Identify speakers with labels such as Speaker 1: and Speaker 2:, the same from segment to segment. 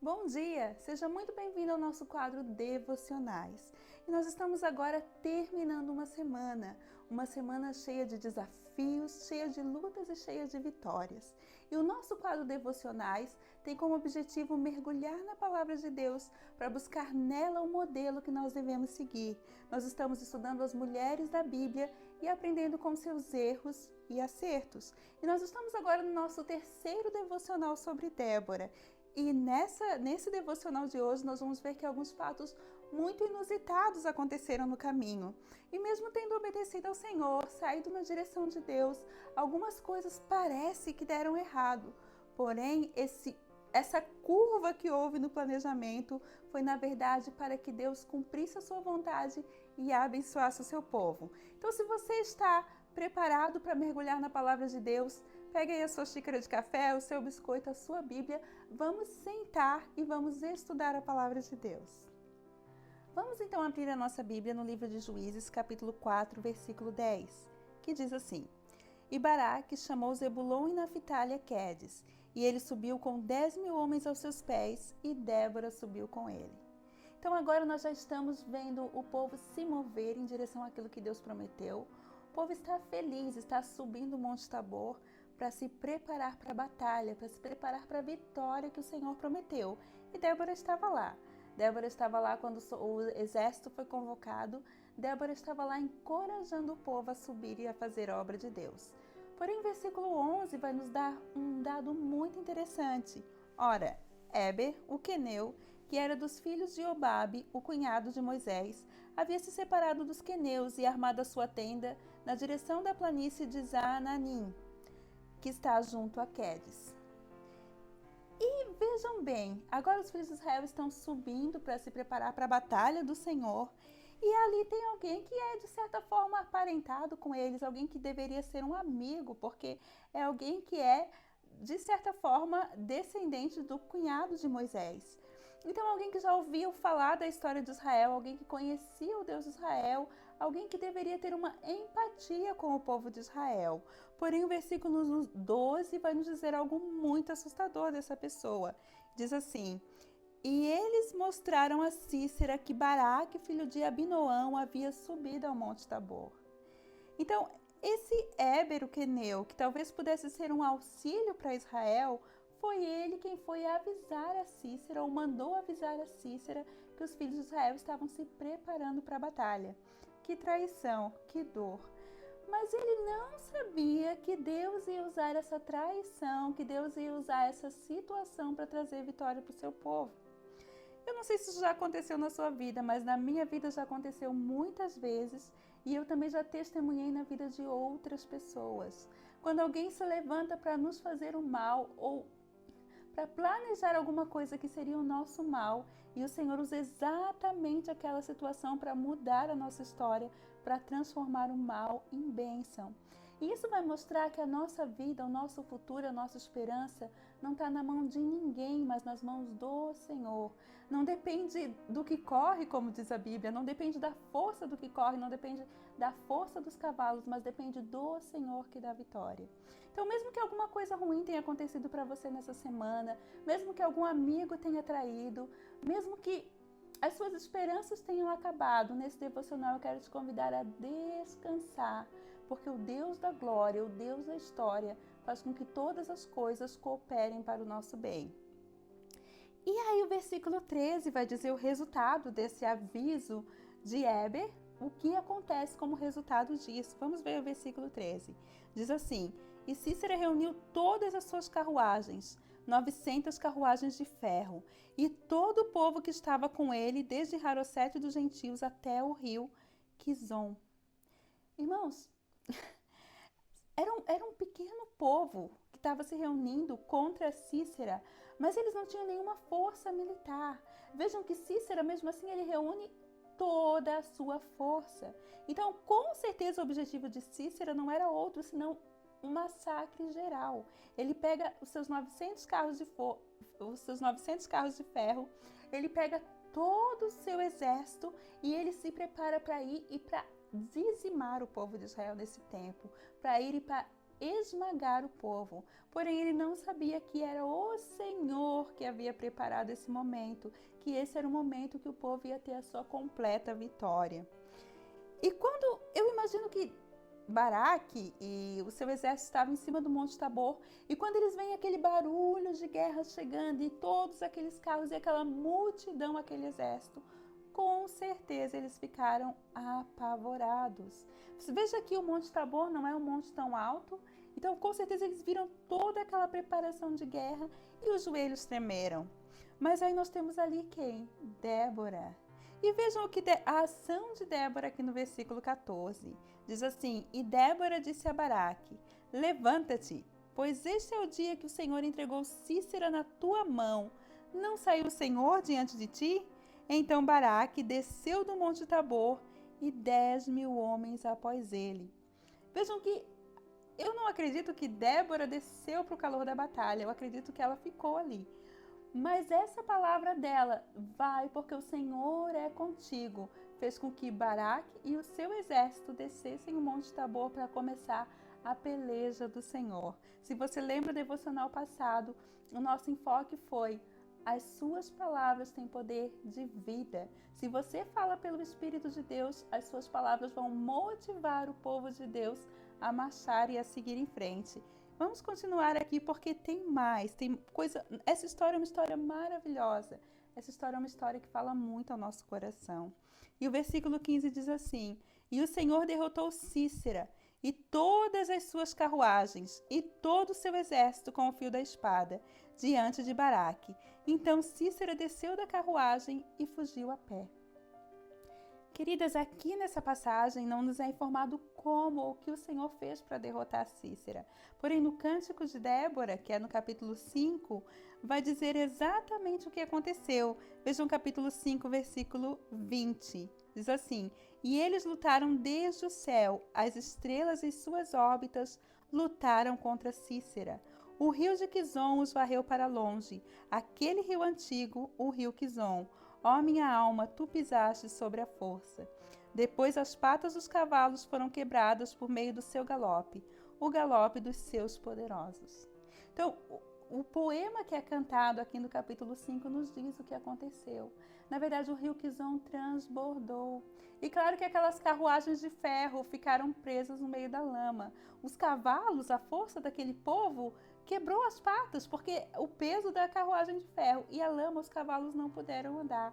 Speaker 1: Bom dia! Seja muito bem-vindo ao nosso quadro Devocionais. E nós estamos agora terminando uma semana cheia de desafios, cheia de lutas e cheia de vitórias. E o nosso quadro Devocionais tem como objetivo mergulhar na Palavra de Deus para buscar nela o modelo que nós devemos seguir. Nós estamos estudando as mulheres da Bíblia e aprendendo com seus erros e acertos. E nós estamos agora no nosso terceiro devocional sobre Débora. E nesse devocional de hoje nós vamos ver que alguns fatos muito inusitados aconteceram no caminho. E mesmo tendo obedecido ao Senhor, saído na direção de Deus, algumas coisas parece que deram errado. Porém, essa curva que houve no planejamento foi, na verdade, para que Deus cumprisse a sua vontade e abençoasse o seu povo. Então, se você está preparado para mergulhar na palavra de Deus, pegue aí a sua xícara de café, o seu biscoito, a sua Bíblia, vamos sentar e vamos estudar a palavra de Deus. Vamos então abrir a nossa Bíblia no livro de Juízes, capítulo 4, versículo 10, que diz assim: E Baraque chamou Zebulon e Naphtali a Quedes, e ele subiu com 10.000 homens aos seus pés, e Débora subiu com ele. Então agora nós já estamos vendo o povo se mover em direção àquilo que Deus prometeu. O povo está feliz, está subindo o Monte Tabor para se preparar para a batalha, para se preparar para a vitória que o Senhor prometeu. E Débora estava lá. Débora estava lá quando o exército foi convocado. Débora estava lá encorajando o povo a subir e a fazer a obra de Deus. Porém, o versículo 11 vai nos dar um dado muito interessante. Ora, Éber, o queneu, que era dos filhos de Obabe, o cunhado de Moisés, havia se separado dos queneus e armado a sua tenda na direção da planície de Zaananim, que está junto a Quedes. E vejam bem, agora os filhos de Israel estão subindo para se preparar para a batalha do Senhor, e ali tem alguém que é de certa forma aparentado com eles, alguém que deveria ser um amigo, porque é alguém que é de certa forma descendente do cunhado de Moisés. Então alguém que já ouviu falar da história de Israel, alguém que conhecia o Deus de Israel, alguém que deveria ter uma empatia com o povo de Israel. Porém o versículo 12 vai nos dizer algo muito assustador dessa pessoa. Diz assim: E eles mostraram a Sísera que Baraque, filho de Abinoão, havia subido ao Monte Tabor. Então, esse Éber, o queneu, que talvez pudesse ser um auxílio para Israel, foi ele quem foi avisar a Sísera, ou mandou avisar a Sísera, que os filhos de Israel estavam se preparando para a batalha. Que traição, que dor! Mas ele não sabia que Deus ia usar essa traição, que Deus ia usar essa situação para trazer vitória para o seu povo. Eu não sei se isso já aconteceu na sua vida, mas na minha vida já aconteceu muitas vezes e eu também já testemunhei na vida de outras pessoas. Quando alguém se levanta para nos fazer o mal ou para planejar alguma coisa que seria o nosso mal, e o Senhor usa exatamente aquela situação para mudar a nossa história, para transformar o mal em bênção. E isso vai mostrar que a nossa vida, o nosso futuro, a nossa esperança não está na mão de ninguém, mas nas mãos do Senhor. Não depende do que corre, como diz a Bíblia, não depende da força do que corre, não depende da força dos cavalos, mas depende do Senhor que dá vitória. Então, mesmo que alguma coisa ruim tenha acontecido para você nessa semana, mesmo que algum amigo tenha traído, mesmo que as suas esperanças tenham acabado, nesse devocional eu quero te convidar a descansar, porque o Deus da glória, o Deus da história, faz com que todas as coisas cooperem para o nosso bem. E aí o versículo 13 vai dizer o resultado desse aviso de Éber, o que acontece como resultado disso. Vamos ver o versículo 13. Diz assim: E Sísera reuniu todas as suas carruagens, 900 carruagens de ferro, e todo o povo que estava com ele, desde Harosete dos gentios até o rio Quizon. Irmãos, era um pequeno povo que estava se reunindo contra Sísera, mas eles não tinham nenhuma força militar. Vejam que Sísera, mesmo assim, ele reúne toda a sua força. Então, com certeza, o objetivo de Sísera não era outro, senão um massacre geral. Ele pega os seus 900 carros de ferro, ele pega todo o seu exército e ele se prepara para ir e para dizimar o povo de Israel nesse tempo, para ir e para esmagar o povo. Porém, ele não sabia que era o Senhor que havia preparado esse momento, que esse era o momento que o povo ia ter a sua completa vitória. E quando eu imagino que Baraque e o seu exército estavam em cima do Monte Tabor, e quando eles veem aquele barulho de guerra chegando, e todos aqueles carros e aquela multidão, aquele exército, com certeza eles ficaram apavorados. Veja que o Monte Tabor não é um monte tão alto, então com certeza eles viram toda aquela preparação de guerra e os joelhos tremeram. Mas aí nós temos ali quem? Débora. E vejam a ação de Débora aqui no versículo 14. Diz assim: E Débora disse a Baraque: Levanta-te, pois este é o dia que o Senhor entregou Sísera na tua mão. Não saiu o Senhor diante de ti? Então Baraque desceu do Monte Tabor e 10.000 homens após ele. Vejam que eu não acredito que Débora desceu para o calor da batalha, eu acredito que ela ficou ali. Mas essa palavra dela, vai porque o Senhor é contigo, fez com que Baraque e o seu exército descessem o Monte Tabor para começar a peleja do Senhor. Se você lembra do devocional passado, o nosso enfoque foi: as suas palavras têm poder de vida. Se você fala pelo Espírito de Deus, as suas palavras vão motivar o povo de Deus a marchar e a seguir em frente. Vamos continuar aqui porque tem mais, tem coisa. Essa história é uma história maravilhosa. Essa história é uma história que fala muito ao nosso coração. E o versículo 15 diz assim: E o Senhor derrotou Sísera e todas as suas carruagens e todo o seu exército com o fio da espada diante de Baraque. Então Sísera desceu da carruagem e fugiu a pé. Queridas, aqui nessa passagem não nos é informado como ou o que o Senhor fez para derrotar Sísera. Porém, no Cântico de Débora, que é no capítulo 5, vai dizer exatamente o que aconteceu. Vejam capítulo 5, versículo 20. Diz assim: E eles lutaram desde o céu, as estrelas em suas órbitas lutaram contra Sísera. O rio de Quizon os varreu para longe, aquele rio antigo, o rio Quizon. Ó minha alma, tu pisaste sobre a força. Depois as patas dos cavalos foram quebradas por meio do seu galope, o galope dos seus poderosos. Então, o poema que é cantado aqui no capítulo 5 nos diz o que aconteceu. Na verdade, o rio Quizon transbordou. E claro que aquelas carruagens de ferro ficaram presas no meio da lama. Os cavalos, a força daquele povo, quebrou as patas, porque o peso da carruagem de ferro e a lama, os cavalos não puderam andar.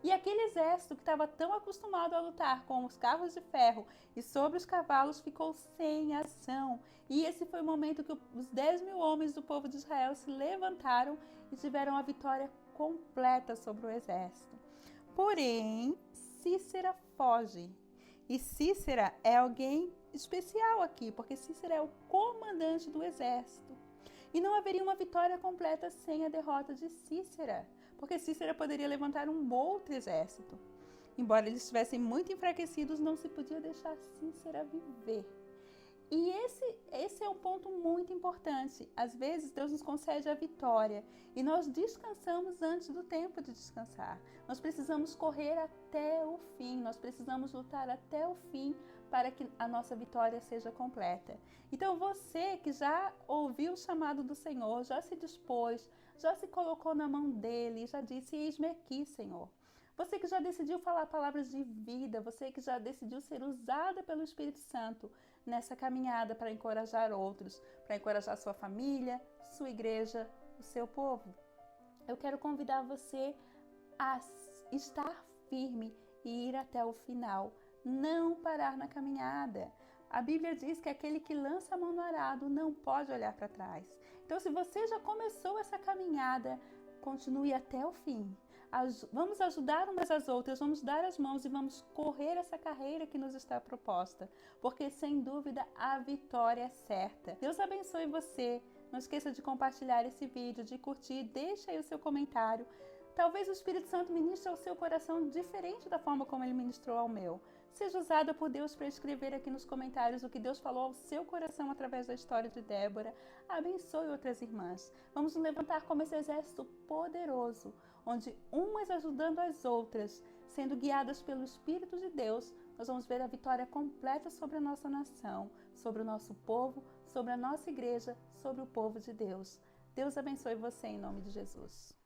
Speaker 1: E aquele exército que estava tão acostumado a lutar com os carros de ferro e sobre os cavalos ficou sem ação. E esse foi o momento que os 10.000 homens do povo de Israel se levantaram e tiveram a vitória completa sobre o exército. Porém, Sísera foge. E Sísera é alguém especial aqui, porque Sísera é o comandante do exército. E não haveria uma vitória completa sem a derrota de Sísera, porque Sísera poderia levantar um outro exército. Embora eles estivessem muito enfraquecidos, não se podia deixar Sísera viver. E esse é um ponto muito importante. Às vezes Deus nos concede a vitória e nós descansamos antes do tempo de descansar. Nós precisamos correr até o fim, nós precisamos lutar até o fim para que a nossa vitória seja completa. Então você que já ouviu o chamado do Senhor, já se dispôs, já se colocou na mão dele, já disse: eis-me aqui, Senhor. Você que já decidiu falar palavras de vida, você que já decidiu ser usada pelo Espírito Santo nessa caminhada para encorajar outros, para encorajar sua família, sua igreja, o seu povo. Eu quero convidar você a estar firme e ir até o final, não parar na caminhada. A Bíblia diz que aquele que lança a mão no arado não pode olhar para trás. Então, se você já começou essa caminhada, continue até o fim. Vamos ajudar umas às outras, vamos dar as mãos e vamos correr essa carreira que nos está proposta, porque sem dúvida a vitória é certa. Deus abençoe você. Não esqueça de compartilhar esse vídeo, de curtir, deixa aí o seu comentário. Talvez o Espírito Santo ministre ao seu coração diferente da forma como ele ministrou ao meu. Seja usada por Deus para escrever aqui nos comentários o que Deus falou ao seu coração através da história de Débora. Abençoe outras irmãs. Vamos nos levantar como esse exército poderoso, onde umas ajudando as outras, sendo guiadas pelo Espírito de Deus, nós vamos ver a vitória completa sobre a nossa nação, sobre o nosso povo, sobre a nossa igreja, sobre o povo de Deus. Deus abençoe você em nome de Jesus.